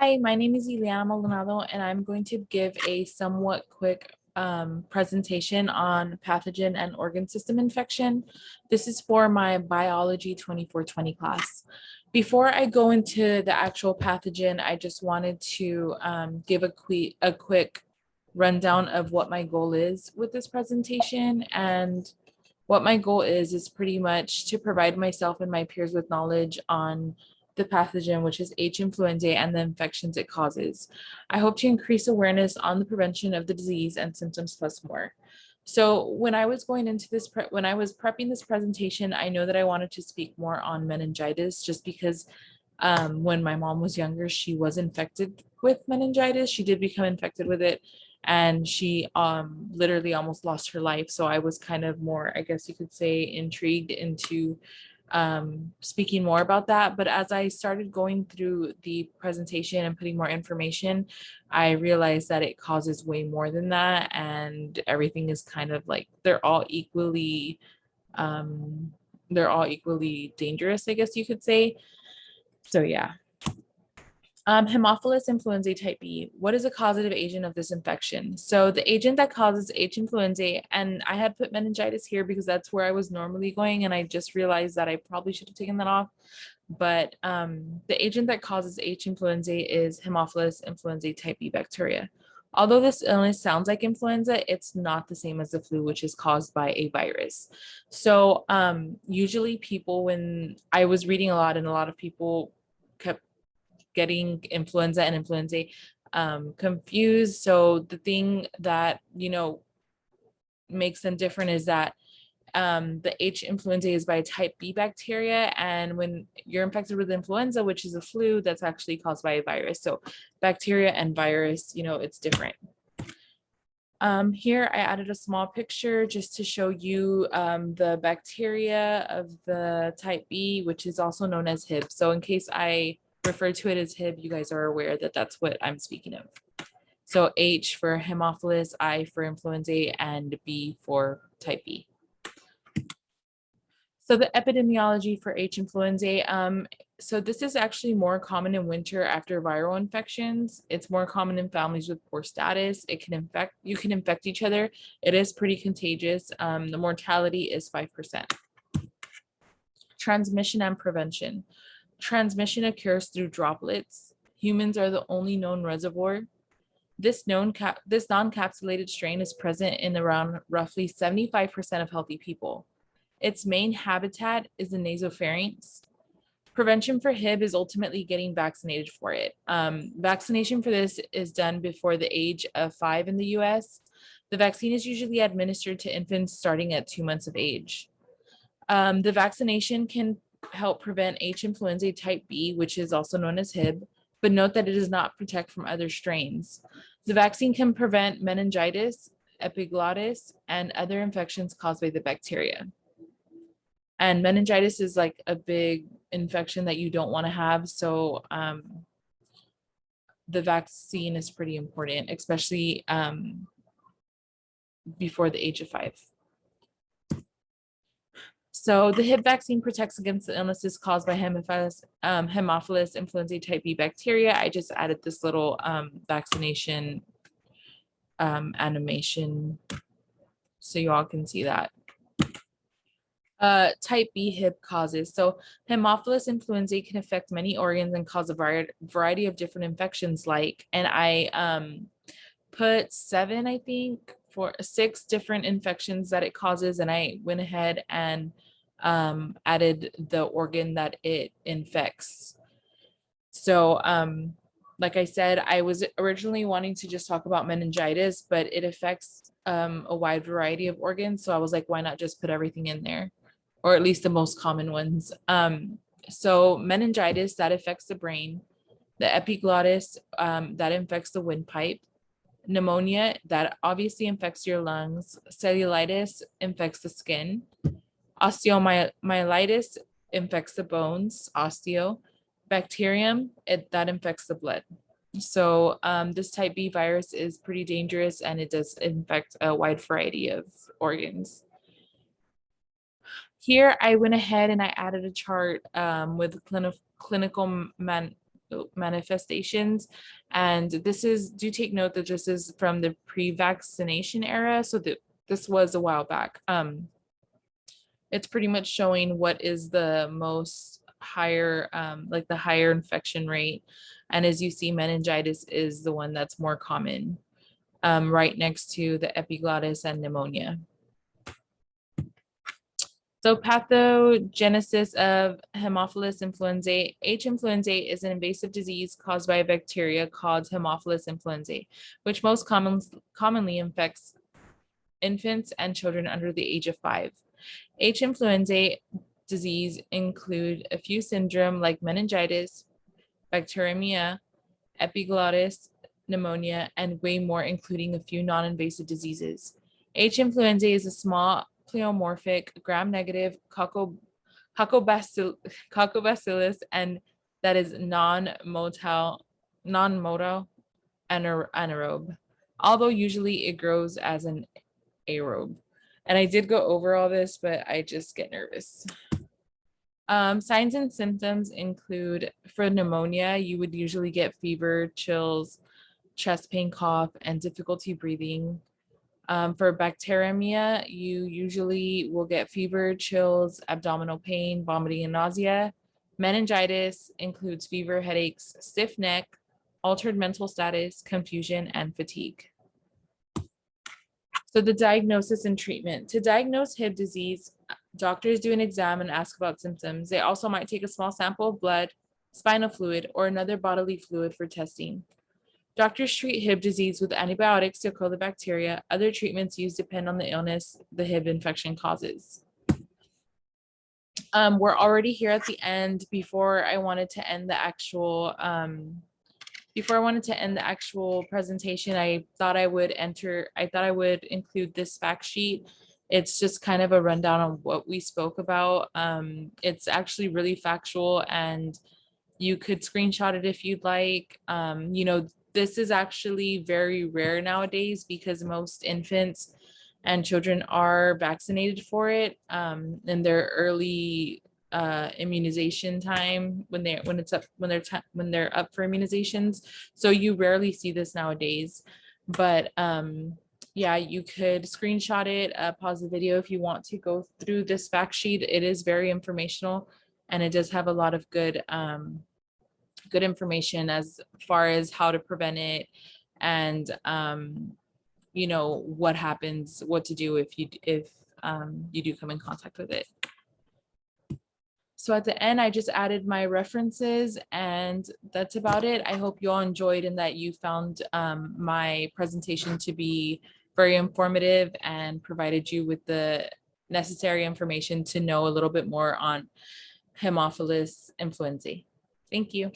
Hi, my name is Ileana Maldonado, and I'm going to give a somewhat quick presentation on pathogen and organ system infection. This is for my biology 2420 class. Before I go into the actual pathogen, I just wanted to give a quick rundown of what my goal is with this presentation. And what my goal is pretty much to provide myself and my peers with knowledge on the pathogen, which is H. influenzae, and the infections it causes. I hope to increase awareness on the prevention of the disease and symptoms plus more. So when I was going into this, when I was prepping this presentation, I know that I wanted to speak more on meningitis just because when my mom was younger, she was infected with meningitis. She did become infected with it, and she literally almost lost her life. So I was kind of more, I guess you could say, intrigued into speaking more about that. But as I started going through the presentation and putting more information, I realized that it causes way more than that, and everything is kind of like they're all equally dangerous, I guess you could say. So yeah. Haemophilus influenzae type B. What is a causative agent of this infection? So the agent that causes H. influenzae, and I had put meningitis here because that's where I was normally going, and I just realized that I probably should have taken that off. But the agent that causes H. influenzae is Haemophilus influenzae type B bacteria. Although this illness sounds like influenza, it's not the same as the flu, which is caused by a virus. So usually people, when I was reading a lot and a lot of people kept getting influenza and influenza confused. So the thing that, makes them different is that the H. influenzae is by type B bacteria. And when you're infected with influenza, which is a flu, that's actually caused by a virus. So bacteria and virus, it's different. Here I added a small picture just to show you the bacteria of the type B, which is also known as Hib. So in case I refer to it as Hib, you guys are aware that that's what I'm speaking of. So H for Haemophilus, I for influenzae, and B for type B. So the epidemiology for H. influenzae, so this is actually more common in winter after viral infections. It's more common in families with poor status. You can infect each other. It is pretty contagious. The mortality is 5%. Transmission and prevention. Transmission occurs through droplets. Humans are the only known reservoir. This non-capsulated strain is present in around roughly 75% of healthy people. Its main habitat is the nasopharynx. Prevention for Hib is ultimately getting vaccinated for it. Vaccination for this is done before the age of 5 in the US. The vaccine is usually administered to infants starting at 2 months of age. The vaccination can help prevent H. influenzae type B, which is also known as Hib, but note that it does not protect from other strains. The vaccine can prevent meningitis, epiglottis, and other infections caused by the bacteria. And meningitis is like a big infection that you don't want to have. So the vaccine is pretty important, especially before the age of 5. So the Hib vaccine protects against the illnesses caused by Haemophilus influenzae type B bacteria. I just added this little vaccination animation so you all can see that. Type B Hib causes. So Haemophilus influenzae can affect many organs and cause a variety of different infections and I put 7, I think, for 6 different infections that it causes, and I went ahead and added the organ that it infects. So like I said, I was originally wanting to just talk about meningitis, but it affects a wide variety of organs. So I was like, why not just put everything in there? Or at least the most common ones. So meningitis, that affects the brain. The epiglottis, that infects the windpipe. Pneumonia, that obviously infects your lungs. Cellulitis infects the skin. Osteomyelitis infects the bones, osteo. Bacterium, that infects the blood. So this type B virus is pretty dangerous, and it does infect a wide variety of organs. Here I went ahead and I added a chart with manifestations. And do take note that this is from the pre-vaccination era. So that this was a while back. It's pretty much showing what is the most higher, like the higher infection rate. And as you see, meningitis is the one that's more common, right next to the epiglottis and pneumonia. So pathogenesis of Haemophilus influenzae. H. influenzae is an invasive disease caused by a bacteria called Haemophilus influenzae, which most commonly infects infants and children under the age of 5. H. influenzae disease include a few syndrome like meningitis, bacteremia, epiglottis, pneumonia, and way more, including a few non-invasive diseases. H. influenzae is a small pleomorphic, gram-negative coccobacillus, and that is non-motile anaerobe, although usually it grows as an aerobe. And I did go over all this, but I just get nervous. Signs and symptoms include, for pneumonia, you would usually get fever, chills, chest pain, cough, and difficulty breathing. For bacteremia, you usually will get fever, chills, abdominal pain, vomiting, and nausea. Meningitis includes fever, headaches, stiff neck, altered mental status, confusion, and fatigue. So the diagnosis and treatment. To diagnose Hib disease, doctors do an exam and ask about symptoms. They also might take a small sample of blood, spinal fluid, or another bodily fluid for testing. Doctors treat Hib disease with antibiotics to kill the bacteria. Other treatments used depend on the illness the Hib infection causes. We're already here at the end. Before I wanted to end the actual presentation, I thought I would include this fact sheet. It's just kind of a rundown on what we spoke about. It's actually really factual, and you could screenshot it if you'd like. This is actually very rare nowadays because most infants and children are vaccinated for it in their early immunization time when they're up for immunizations. So you rarely see this nowadays. But yeah, you could screenshot it, pause the video if you want to go through this fact sheet. It is very informational, and it does have a lot of good information as far as how to prevent it, and what happens, what to do if you do come in contact with it. So at the end, I just added my references, and that's about it. I hope you all enjoyed and that you found my presentation to be very informative and provided you with the necessary information to know a little bit more on Haemophilus influenzae. Thank you.